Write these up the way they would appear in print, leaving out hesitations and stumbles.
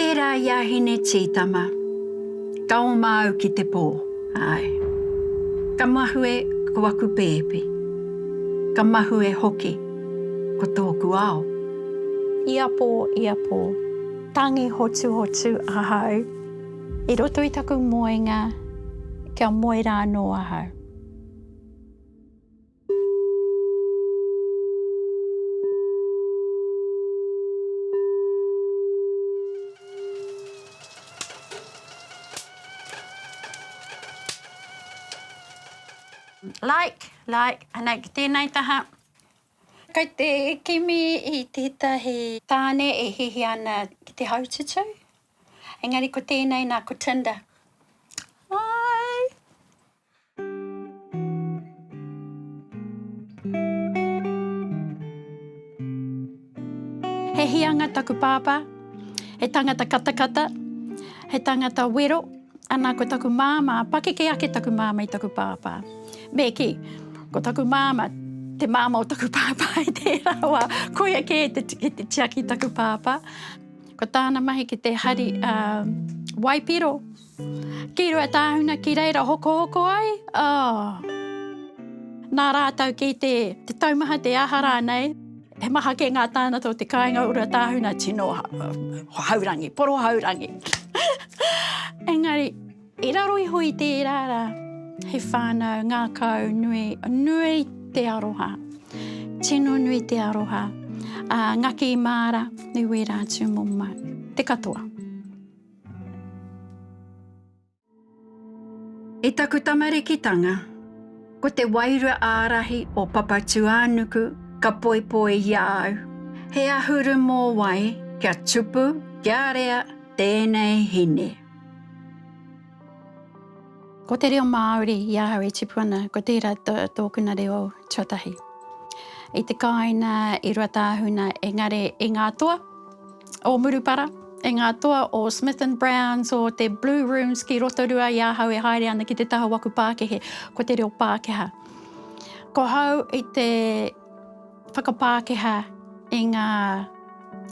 Tērā iahine tītama, ka o māu ki te pō, ai. Ka mahue ko aku pēpi, ka mahue hoki ko tōku ao. Ia pō, tangi hotu ahau. I roto i taku moenga, kia moe rā no ahau. Like, anei ki tēnei taha. Kei te kimi i tētahi tāne e hihi ana ki te haututu. Engari ko tēnei nā ko Tinder. Ai! He hianga taku pāpā, he tangata katakata, he tangata wero, anā ko taku māma, pakeke ake taku māma i taku pāpā. Meki, ko taku māma, te māma o taku pāpā i tērā wā, koia ke te tiaki taku pāpā. Ko tāna mahi ki te hari waipiro. Ki rua tāhuna ki reira hoko ai. Nā rātau ki te taumaha te ahara nei. He maha ke ngā tāna tō te kāinga ura tāhuna tino haurangi, poro haurangi. Engari, i raro iho i tērā rā. He whānau, ngā kau nui te aroha. Tino nui te aroha. Ngaki i māra, ni wē rātu mō te katoa. I taku tamarekitanga, ko te wairua ārahi o Papatuānuku ka poipoi i au. He ahuru mō wai, kia tupu, kia rea, tēnei hine. Ko te reo Māori i ahau i tipu ana, ko tērā tōkuna reo tuatahi. I te kāina i rua tāhuna engari i ngā toa o Murupara, i ngā toa o Smith & Browns o te Blue Rooms ki Rotorua i ahau e haere ana ki te taha waku Pākehe, ko te reo Pākeha. Ko hau i te whakapākeha i ngā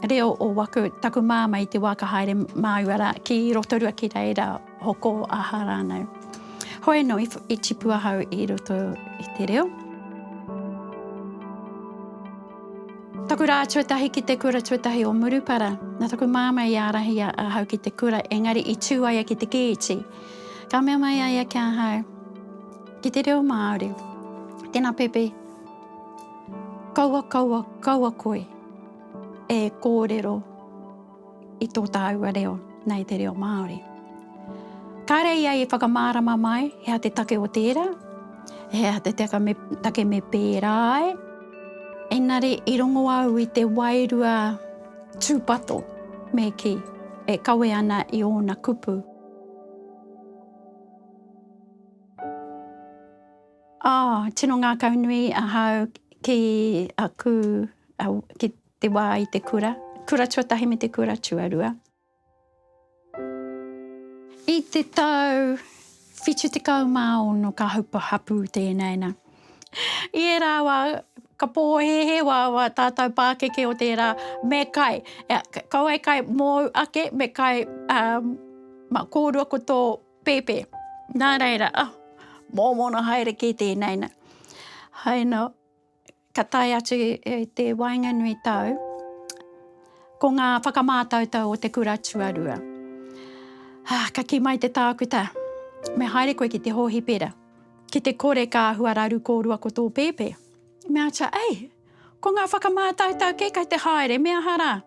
reo o waku taku māma i te waka haere māuara ki Rotorua ki reira hoko aha rānau. Hoi no i tipu ahau i roto i te reo. Taku rā tuatahi ki te kura tuatahi o Murupara. Nā taku māma i ārahi ahau ki te kura, engari i tūaia ki te kēti. Ka mea mai aia kia hau. Ki te reo Māori. Tēnā pepe. Kaua koe. E kōrero i tō tāua reo, nei te reo Māori. Ka rei ai e whakamārama mai, hea te take o tērā, hea te take me pērā ai. Engari, i rongo au i te wairua tūpato me ki, e kawe ana i ōna kupu. Tino ngā kaunui ahau ki aku, ki te wā i te kura. Kura tuatahi me te kura tuarua. I te tau whitu te kaumāono ka hapu tēnei na. I e rā wā, ka pōhehe wā tātou Pākeke o tērā, me kai. Kau ai kai mō ake, me kai kōrua ko tō pepe. Nā reira, mōmona haere ki tēnei na. Hai no, ka tai atu i te wainga nui tau, ko ngā whakamātautau o te kura tuarua. Ka ki mai te tākuta, me haere koe ki te hohi pera, ki te kore ka huararu kōrua ko tō pepe. Me acha, ko ngā whakamātautau ke kai te haere, mea hara.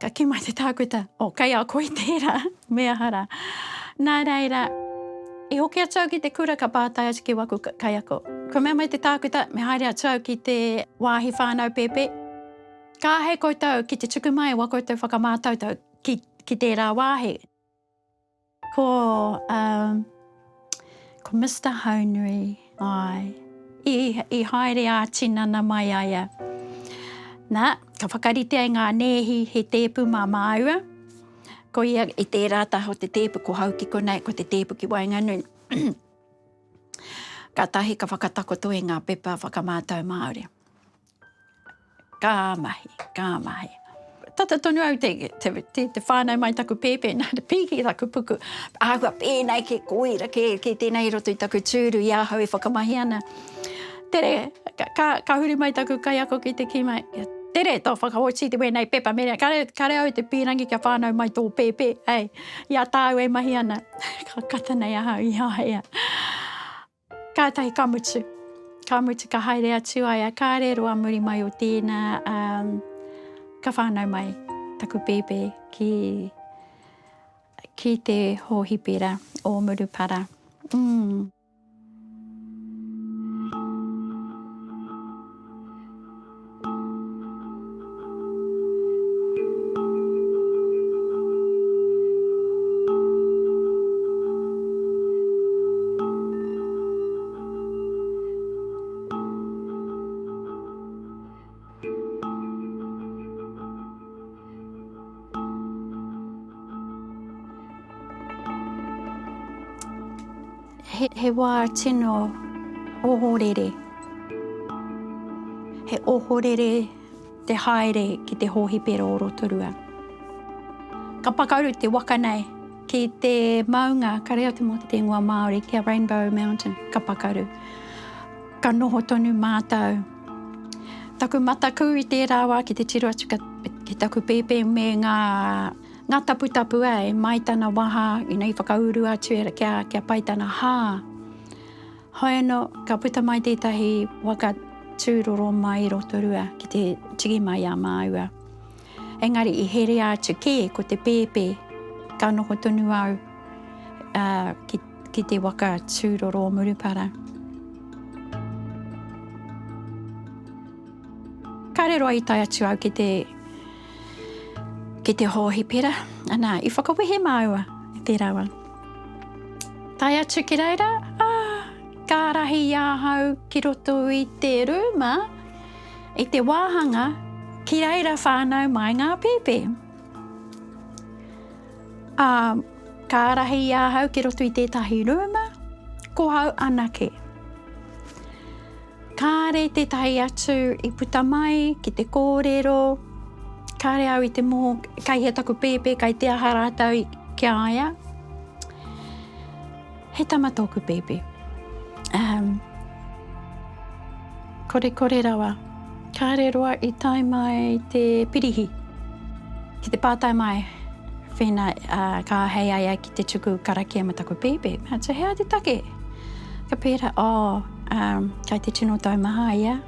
Ka ki mai te tākuta, kei a koe tērā, mea hara. Nā reira, i hoki atau ki te kura ka pātai atu ki waku kai ako. Ko mea mai te tākuta, me haere atau ki te wāhi whānau pepe. Ka hei koutou ki te tuku mai wa koutou whakamātautau ki tērā wāhi. Ko Mr. Haunui, i haere a tinana mai aia. Nā, ka whakarite ai ngā nehi he tēpu mā māua. Ko ia i tērā taho te tēpu ko hauki ko nei, ko te tēpu ki Wainganui. Ka tahi ka whakatakoto e ngā pepa whakamātau Māori. Ka mahi. tata tonu au te whānau mai taku pēpē, nā te pīki taku puku. Āua pēnei ke koira, ke tēnei roto i taku tūru i āhau e whakamahi ana. Tere, ka huri mai taku kai ako ki te ki mai. Tere, tō whakaoti te wēnei pepa mea. Kare au te pīrangi kia whānau mai tō pēpē. Ei, ia tāu e mahi ana. Ka kata nei ahau i hāhea. Kātahi kamutu. Kamutu ka haere atu ai a kāre roa muri mai o tēnā ka whānau mai taku pēpē ki te hōhipera o Murupara. He wā tino ohorere. He ohorere te haere ki te hōhipera o Rotorua. Ka pakauru te waka nei ki te maunga karea te mō te ngua Māori ki a Rainbow Mountain. Ka pakauru. Ka noho tonu mātau. Taku mataku i tērā wā ki te tiro atu ki taku pēpē me ngā taputapu mai tana waha, i whakauru atu kia pai tana hā. Haino, ka puta mai tētahi waka tūroro mai Rotorua ki te tigi mai a māua. Engari i here atu ko te pēpē, ka noho tonu au ki te waka tūroro o Murupara. Ka rero i tai atu au ki te hōhipera, ana i whakawehe māua i te rawa. Tai atu ki reira, ka rahi āhau ki roto i te rūma, i te wāhanga, ki reira whānau mai ngā pēpē. Ka rahi āhau ki roto i tētahi rūma, ko hau anake. Kāre tētahi atu i puta mai ki te kōrero, kāre au i te mō, kai he taku pēpē, kai te aha rātau ki aia. He tama tōku pēpē. Kore rawa. Kāre roa i tai mai te pirihi. Ki te pātai mai. Whena ka hei aia ki te tuku karakia ma taku pēpē. So hea te take. Ka pēra, kai te tino tau maha ia.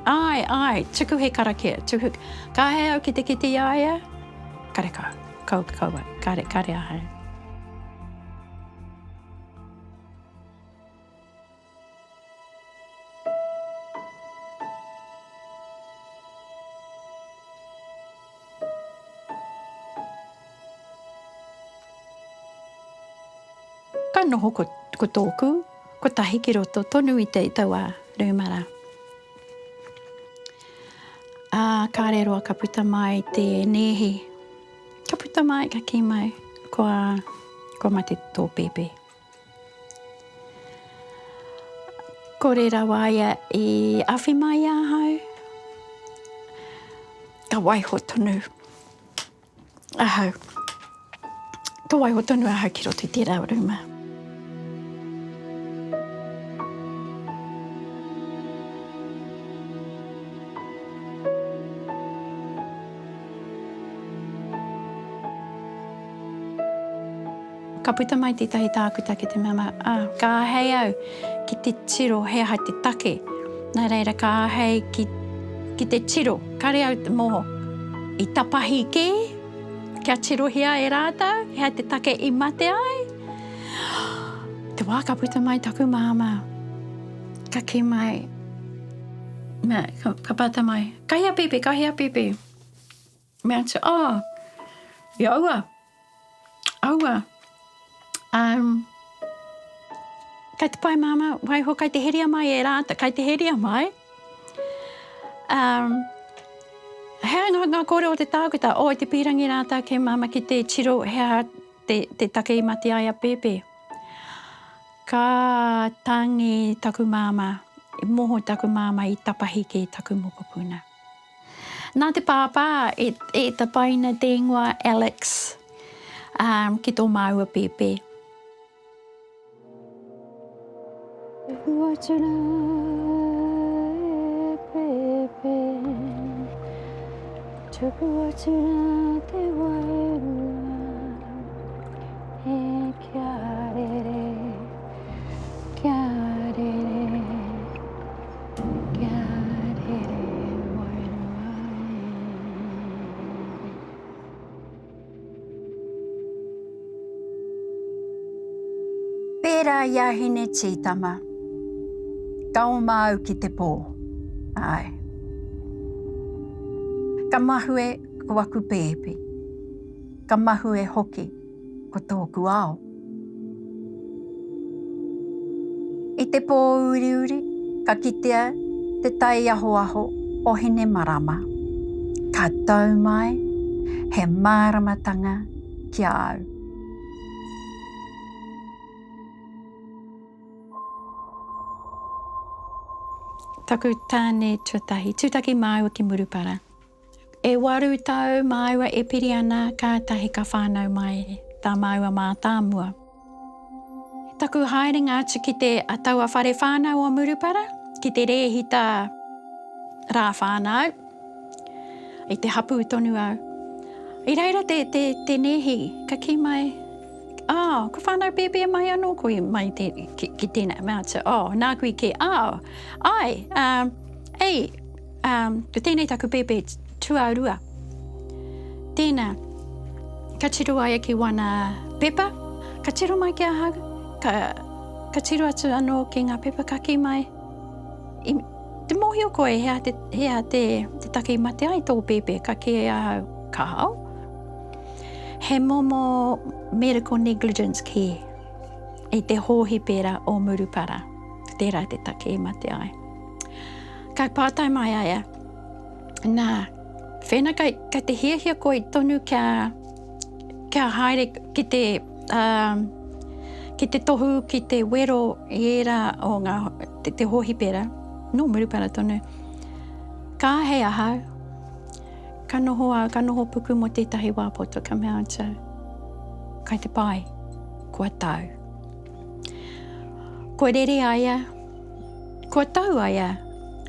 Ai, tuku he karakia. Ka hei au ki te kiti aia. Kare kau. Kare ahau. Ka noho ko tōku, ko tahi ki roto, tonu i te taua Rūmara. Ka reroa ka puta mai te nehi. Ka puta mai, ka ki mai, ko mai te tō pēpē. Ko re rawa ia i awhi mai ahau. Ka waiho tonu ahau. Ka waiho tonu ahau ki roto i te rau Rūma. Ka puta mai tētahi tākuta ki te mama. Ka hei au ki te tiro hea hai te take. Nā reira ka hei ki te tiro. Kare au te moho. I tapahi ke. Kia tiro hea e rātau. Hea te take i mate ai. Te wā ka puta mai taku mama. Ka ki mai. Ka pata mai. Ka hea pēpē. Me atu, i aua. Kai te pai mama, waiho kai te heria mai e rāta, kai te heria mai. Hea ngā kore o te tākuta, i te pīrangi rāta ke mama ki te tiro, hea te take i mati ai a pēpē. Ka tangi taku mama, i moho taku mama i tapahi ki taku mokopuna. Nā te pāpā e ta paina te ingoa Alex ki tō maua pepe. Huatuna e pepe, tuku atuna te wairua, e kia rere, kia rere, kia rere wairua e. Pērā iahine tītama, kau māu ki te pō. Ai. Ka mahue ko aku pēpi. Ka mahue hoki ko tōku ao. I te pō uri uri, ka kitea te tai aho aho o hene marama. Ka tau mai, he māramatanga ki au. Taku tāne tuatahi, tūtaki māua ki Murupara. E waru tau māua e piri ana kātahi ka whānau mai tā māua mā tāmua. Taku haerenga atu ki te ataua whare whānau o Murupara, ki te rēhita rā whānau, i te hapu tonu au. I reira te nehi, ka ki mai, ko whānau pepe mai anō koe mai ki tēnā mātua. Nā koe ke, ai, ko tēnei taku pepe tuarua. Tēnā, ka tiro ai ki wana pepa, ka tiro mai ki a hau, ka tiro atu anō ki ngā pepa ka ki mai. Te mohi o koe, hea te take mate ai tō pepe, ka ki a hau ka hau. He momo medical negligence care i te hōhi pēra o Murupara. Tērā te take e mate ai. Ka pātai mai aia. Nā, whena kai te hiahia koe tonu kia haere ki te tohu, ki te wero i era o te hōhi pēra. No Murupara tonu. Ka hei ahau. Ka noho puku mo tētahi wāpoto ka mea atu. Kai te pai, kua tau. Kua rere aia, kua tau aia,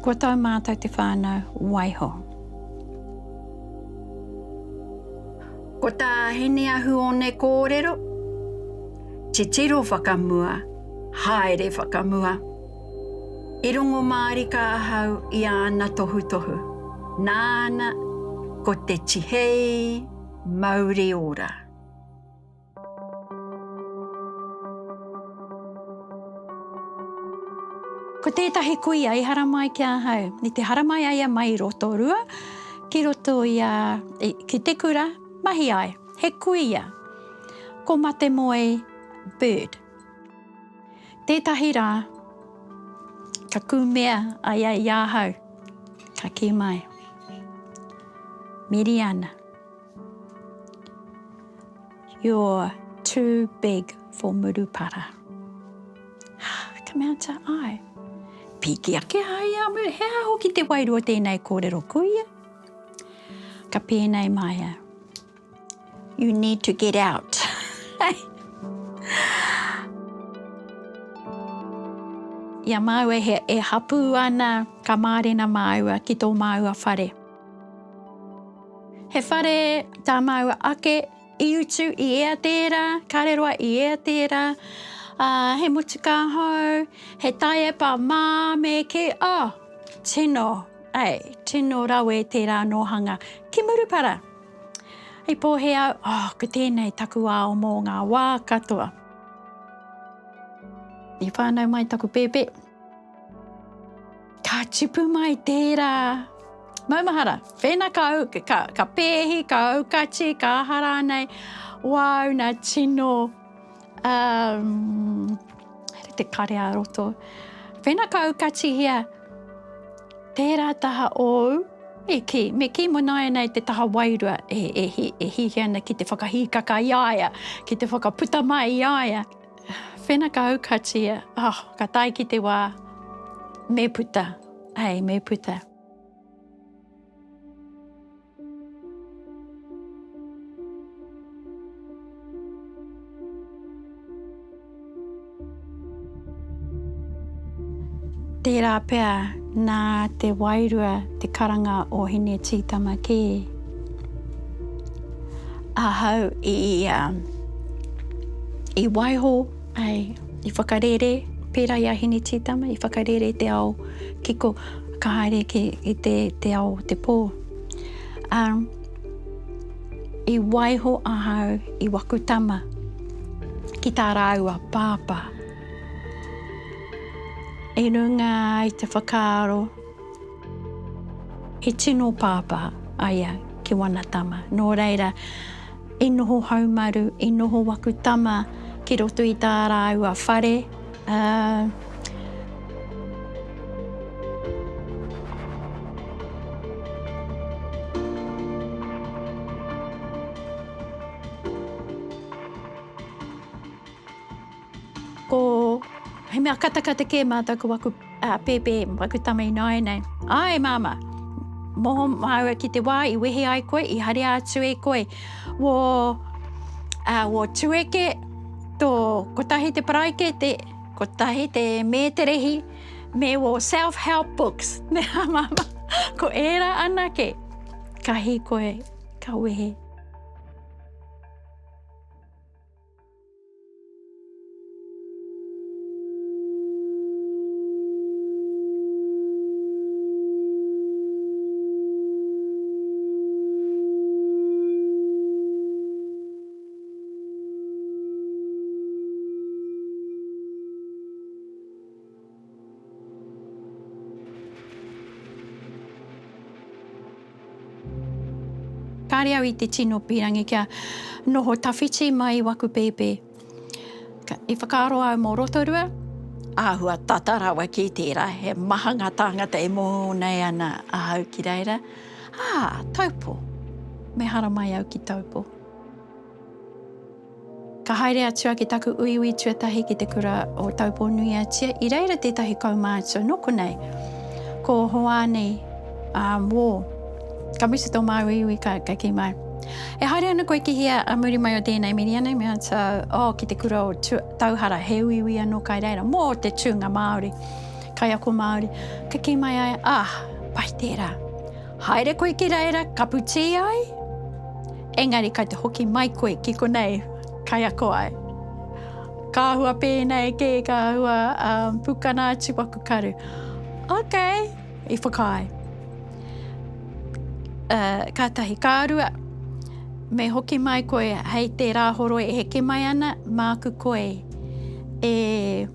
kua tau mātou te whānau waiho. Ko tā hene ahu o ne kōrero, te tiro whakamua, haere whakamua. I rongo māri ka ahau i āna tohu tohu. Nāna, ko te tihei mauri ora. Ko tētahi kuia i haramai ki a hau, ni te haramai aia mai rotorua, ki roto ki te kura, mahi ai, he kuia, ko mate moe bird. Tētahi rā, ka kumea aia i a hau, ka ki mai. Miriana, you're too big for Murupara. Ka mea ta ai. Piki ake hai a Murupara. Hea hoki te wairua tēnei kōrero kuia. Ka pēnei mai. You need to get out. Ia maua e hapu ana ka mārena maua ki tō maua whare. He whare tā maua ake i utu i ea tērā, kareroa i ea tērā, he mutuka hau, he tae pa mā me ke, tino rawe tērā nohanga, ki Murupara. Hei pōhe au, ko tēnei taku ao mō ngā wā katoa. I whānau mai taku pepe. Ka tipu mai tērā. Maumahara, whena ka pēhi, ka aukati, ka ahara nei, wau nā tino, te kare a roto. Whena ka aukati hea, tērā taha ou, me ki monai nei te taha wairua, e hihi ana ki te whakahikaka i aia, ki te whakaputa mai i aia. Whena ka aukati hea, ka tai ki te wā, me puta, me puta. Tērā pea nā te wairua te karanga o hine tītama ki. Ahau i waiho ai i whakarere pērā ia hine tītama, i whakarere te ao kiko ka haere ki te ao te pō. I waiho ahau i wakutama ki tā rāua pāpā. E runga ai te whakaaro, he tino pāpā aia ki Wanatama. Nō reira, e noho haumaru, e noho wakutama ki roto i tā rāua whare. Ko he mea katakata ke mātou ko waku pepe wakutama i nai nei. Ai mama, moho maua ki te wā i wehe ai koe, i hare atu e koe. Wo tueke tō kotahi te paraike, kotahi te mēterehi, me wo self-help books. Nea mama, ko era anake, kahi koe, ka wehe. Kāre au i te tino pirangi kia noho tawhiti mai waku pepe. I whakaaro au mō rotorua, āhua tatarawa ki tērā, he mahanga tāngata e mō nei ana ahau ki reira. Taupo, me hara mai au ki taupo. Ka haere atua ki taku uiui tuatahi ki te kura o taupo nui atia, i reira tētahi kaumātua, noko nei, ko hoane wō. Ka musa tō mau iwi ka ki mai. E haere ana koe ki hia a muri mai o tēnei miri ana, mea tau, ki te kura o tauhara he uiwi anō kai reira, mō te tūnga Māori, kai ako Māori. Ka ki mai ai, pai tērā. Haere koe ki reira, kapu tī ai? Engari kai te hoki mai koe ki konei, kai ako ai. Ka hua pēnei ke, ka hua pukana atu waku karu. Okay, I whakai. Kātahi kārua, me hoki mai koe hei te rāhoro e heke mai ana, māku koe e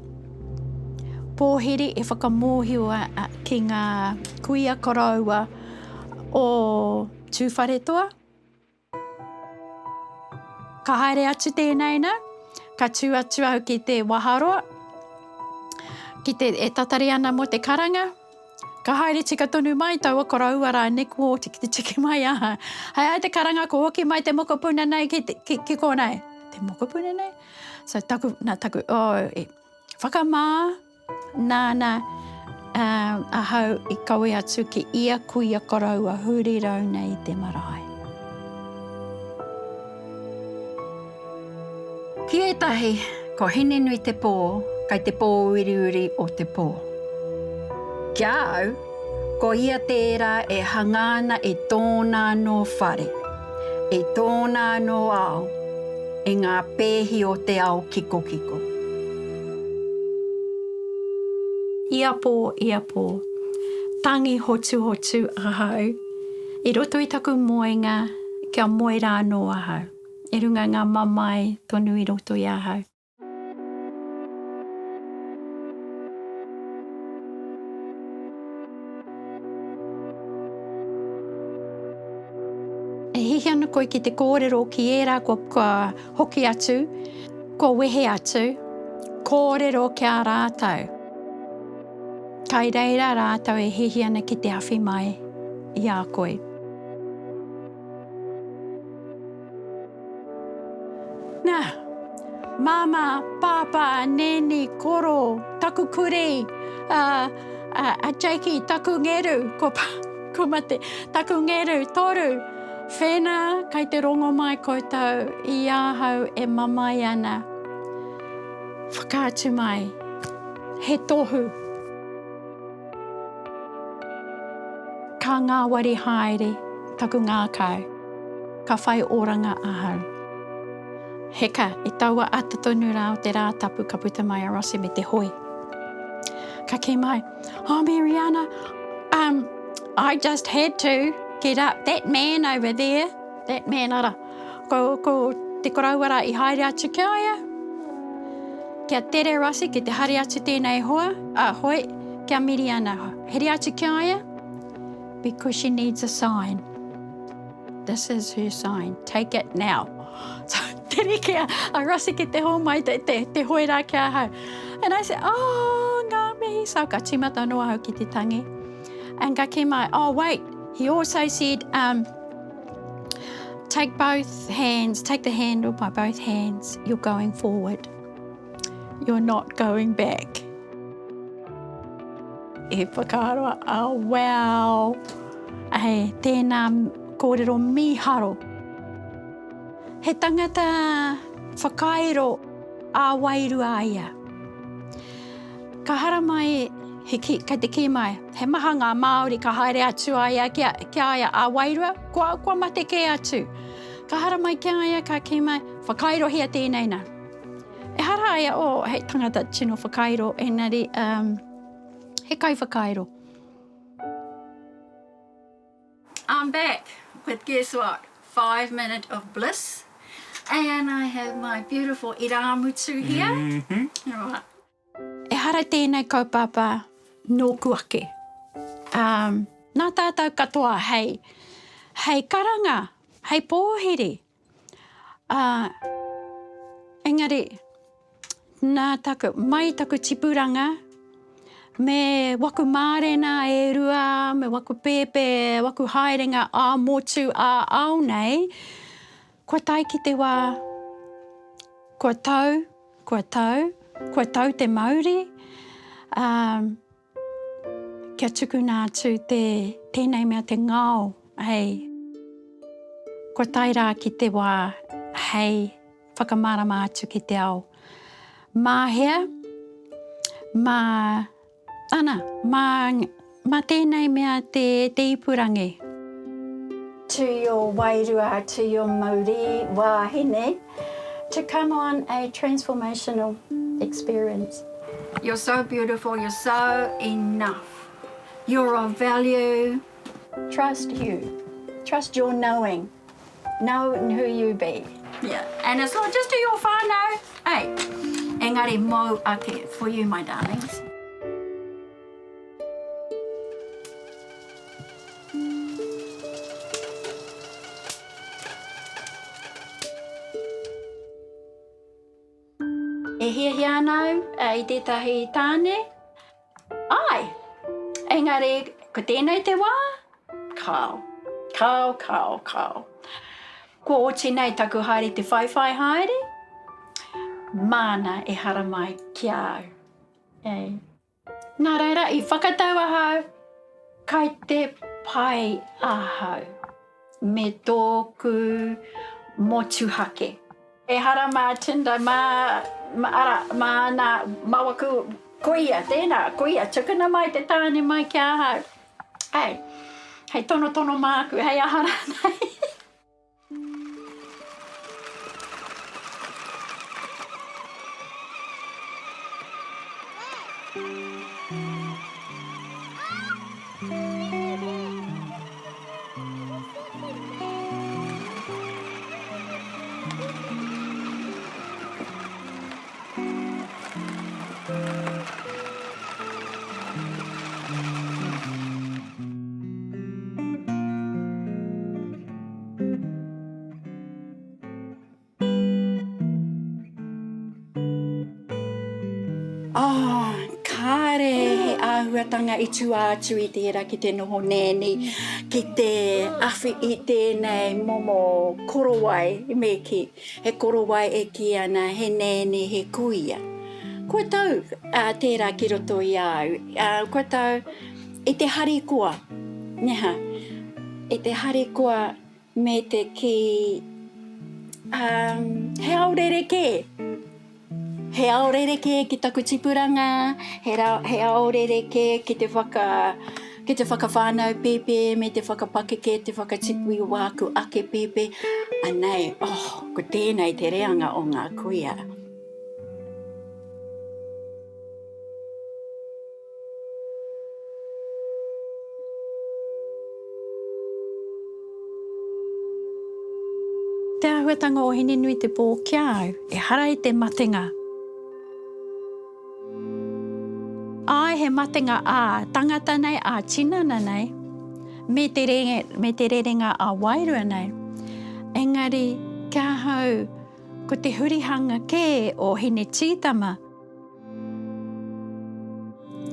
pōhiri e whakamōhiua ki ngā kuia koraua o tūwharetoa. Ka haere atu tēnei nā, ka tū atu au ki te waharoa, ki te tatari ana mo te karanga. Ka haere tika tonu mai, taua koraua rā neku o te tiki mai aha. Hei ai te karanga ko hoki mai te mokopuna nei ki konei. Te mokopuna nei? So taku, whakamā, nāna ahau I kawe atu ki ia kuia koraua huri rau nei te marae. Ki etahi, ko hine nui te pō, kai te pō uriuri o te pō. Kia au, ko ia tērā e hangana e tōna no whare, e tōna no ao, e ngā pēhi o te ao kiko kiko. Ia pō, tangi hotu hotu ahau, I roto I taku moenga, kia moe rā no ahau, e runga ngā mamai tonu I roto I ahau. E hihi ana koe ki te kōrero ki ērā kua hoki atu, kua wehe atu, kōrero kia rātau. Kai reira rātau e hihi ana ki te awhi mai I a koe. Nā, mama, pāpā, nene, koro, taku kuri, a Jakey, taku ngeru, ko mate, taku ngeru, toru, whena, kai te rongo mai koutou, I ahau e mamai ana. Whakaatu mai, he tohu. Ka ngāwari haere, taku ngā kau. Ka whai oranga ahau. Heka, e taua atatonu rā o te rā tapu ka puta mai a Rossi me te hoi. Ka ke mai, oh Mariana, I just had to get up. That man over there, that man ara, ko te korawara I haere atu ki aia. Kia tere Rossi, ki te hari atu tēnei hoi, kia Mariana, here atu ki aia, because she needs a sign. This is her sign. Take it now. So, tere kia, a Rossi ki te ho mai, te hoi rā kia hau. And I said, oh, ngā mihi. So, ka timata noa hau ki te tangi. And ka ke mai, oh, wait. He also said, take both hands, take the handle by both hands. You're going forward. You're not going back. E whakaroa, oh, wow. Hey, tēnā kōrero miharo. He tangata whakairo a wairu a ia. Ka hara mai, kei te ki mai, he maha ngā Māori ka haere atu a ia kia aia a wairua, kua mate ke atu. Ka hara mai kia aia ka ki mai, whakairo hea tēnei nā. E hara aia o he tangata tino whakairo, engari, he kai whakairo. I'm back with, guess what, 5 minutes of bliss. And I have my beautiful iramutu here. Mm-hmm. All right. E hara tēnei kaupapa nō kuake. Nā tātou katoa, hei karanga, hei pōhere. Engari, mai taku tipuranga, me waku mārena e rua, me waku pēpē, waku haerenga a motu a ao nei, kua tai ki te wā, kua tau te Māori, kia tuku nā atu tēnei mea te ngao, hei. Kua tai rā ki te wā, hei, whakamārama atu ki te ao. Mā hea, mā tēnei mea te ipurangi. To your wairua, to your Māori wāhine, to come on a transformational experience. You're so beautiful, you're so enough. You're of value. Trust you. Trust your knowing. Know who you be. Yeah, and it's not just to your whānau. Hey, engari mō ake for you, my darlings. E hiahi anau I tētahi tāne. Ai, engari, ko tēnei te wā? Kao. Ko oti nei taku haere te whaiwhai haere. Mana e hara mai ki au. Nā reira, I whakatau ahau, kai te pai ahau. Me tōku motuhake. E hara mā tinda, mā waku koia, tēnā koia, tukuna mai te tāne mai ki ahau. Hei tono māku, hei ahara nei. Oh, kāre he āhuatanga I tu atu I tērā ki te noho nēni, ki te awhi I tēnei momo korowai me ki. He korowai e ki ana, he nēni, he kuia. Kua tau tērā ki roto I au. Kua tau I te harikoa, neha. I te harikoa me te ki he aurereke. He aorereke ki taku tipuranga, he aorereke ki te Ke te whakawhānau pepe, me te whakapakeke, te whakatipu i wāku ake pepe. Anei, ko tēnei te reanga o ngā kuia. Te āhuatanga o hine nui te pō kia au, e hara i te matenga. Ai he matenga tangata nei, tinana nei, me te rerenga a wairua nei. Engari, kia hau, ko te hurihanga ke o hine tītama.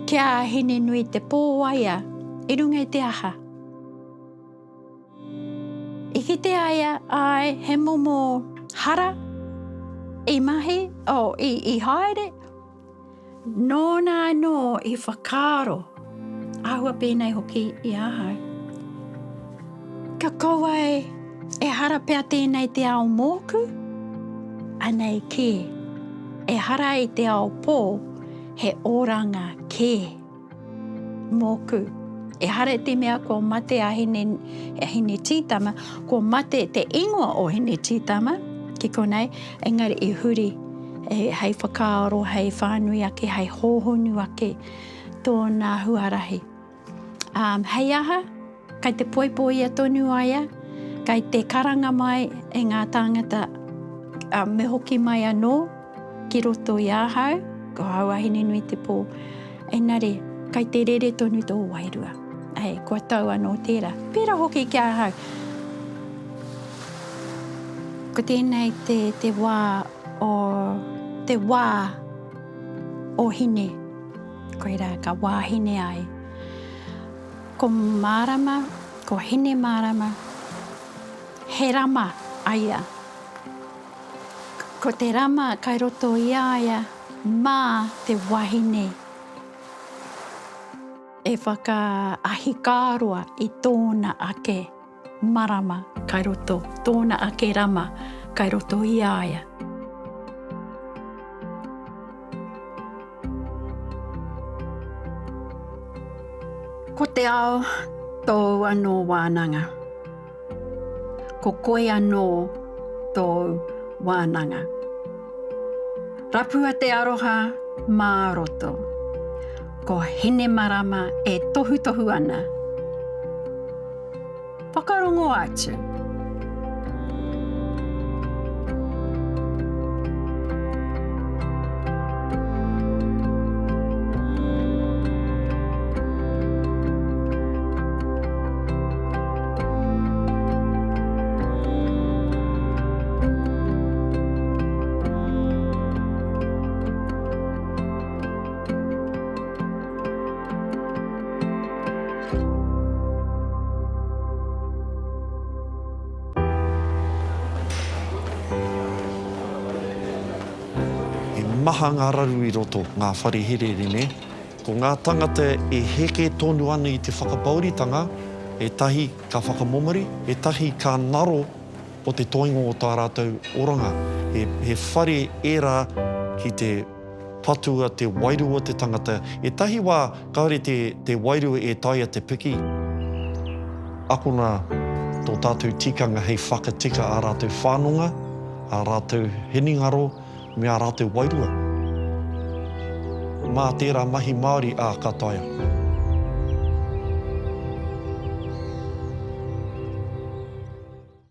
Kia hine nui te pō waia, i runga i te aha. I ki te aia, ai, he momo hara, i mahi, i haere, nōna no i whakaro, ahua pēnei hoki i ahau. Ka kouai, e hara pea tēnei te ao mōku, anei ke, e hara i te ao pō, he oranga ke, mōku. E hara te mea ko mate a hine tītama, ko mate te ingoa o hine tītama, ki konei, engari i huri, hei whakaaro, hei whānui ake, hei hōhonu ake, tōna huarahi. Hei aha, kai te poipoi a tonu aia, kai te karanga mai e ngā tāngata me hoki mai anō, ki roto i ahau, ko haua hine nui te pō. Engari, kai te rere tonu tō wairua. Kua tau anō tērā. Pērā hoki kia hau. Ko tēnei te wā o hine. Koira ka wā hine ai. Ko mārama, ko hine mārama, he rama aia. Ko te rama kai roto i aia, mā te wahine. E whakaahikaroa i tōna ake marama kai roto, tōna ake rama kai roto i aia. Ko te ao tō anō wānanga. Ko koe anō tō wānanga. Rapua te aroha mā roto. Ko hine marama e tohu ana. Whakarongo atu. Maha ngā raru i roto, ngā whare herere, ko ngā tangata e heke tonu ana i te whakapauritanga, e tahi ka whakamomori, e tahi ka naro o te toingo o tā rātou oranga. He whare era ki te patua, te wairua te tangata. E tahi wā, kaore te wairua e taia te piki. Akona tō tātou tikanga hei whakatika a rātou whānonga, a rātou heningaro, me a rātou wairua. Mā tērā mahi Māori a kataia.